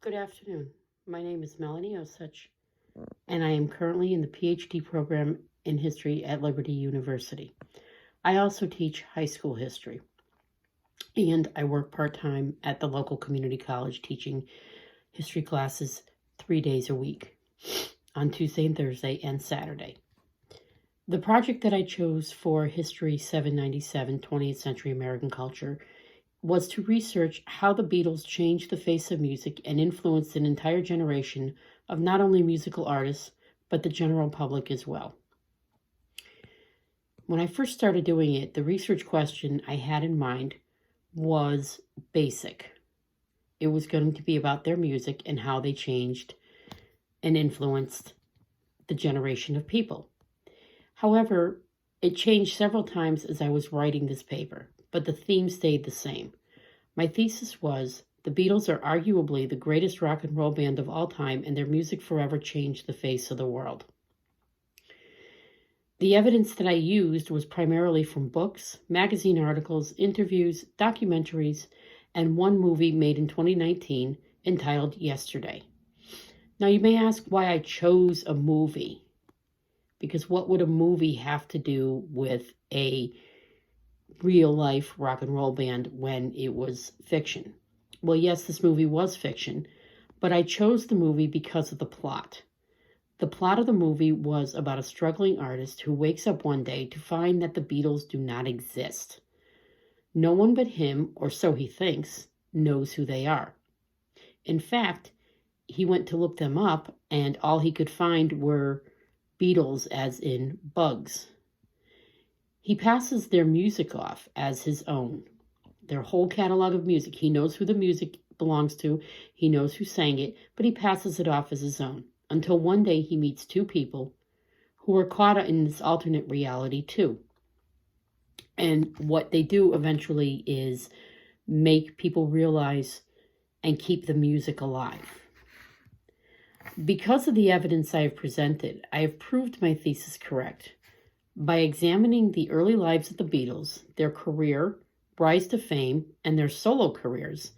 Good afternoon. My name is Melanie Osich, and I am currently in the PhD program in history at Liberty University. I also teach high school history, and I work part-time at the local community college teaching history classes 3 days a week, on Tuesday and Thursday and Saturday. The project that I chose for History 797, 20th Century American Culture, was to research how the Beatles changed the face of music and influenced an entire generation of not only musical artists, but the general public as well. When I first started doing it, the research question I had in mind was basic. It was going to be about their music and how they changed and influenced the generation of people. However, it changed several times as I was writing this paper, but the theme stayed the same. My thesis was, the Beatles are arguably the greatest rock and roll band of all time, and their music forever changed the face of the world. The evidence that I used was primarily from books, magazine articles, interviews, documentaries, and one movie made in 2019 entitled Yesterday. Now you may ask why I chose a movie, because what would a movie have to do with a real-life rock and roll band when it was fiction? Well, yes, this movie was fiction, but I chose the movie because of the plot. The plot of the movie was about a struggling artist who wakes up one day to find that the Beatles do not exist. No one but him, or so he thinks, knows who they are. In fact, he went to look them up, and all he could find were Beatles, as in bugs. He passes their music off as his own, their whole catalog of music. He knows who the music belongs to, he knows who sang it, but he passes it off as his own, until one day he meets two people who are caught in this alternate reality too. And what they do eventually is make people realize and keep the music alive. Because of the evidence I have presented, I have proved my thesis correct. By examining the early lives of the Beatles, their career, rise to fame, and their solo careers,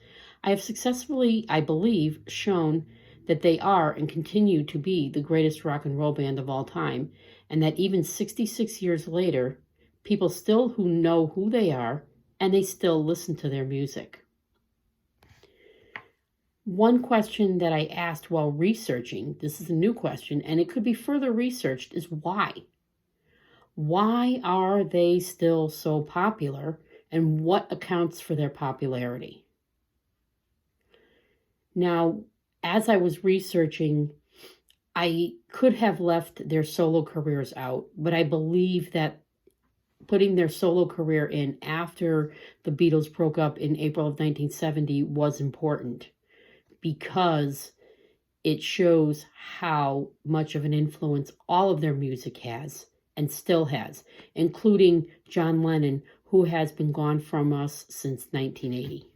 I have successfully, I believe, shown that they are and continue to be the greatest rock and roll band of all time, and that even 66 years later, people still who know who they are, and they still listen to their music. One question that I asked while researching, this is a new question, and it could be further researched, is why? Why are they still so popular, and what accounts for their popularity? Now, as I was researching, I could have left their solo careers out, but I believe that putting their solo career in after the Beatles broke up in April of 1970 was important, because it shows how much of an influence all of their music has and still has, including John Lennon, who has been gone from us since 1980.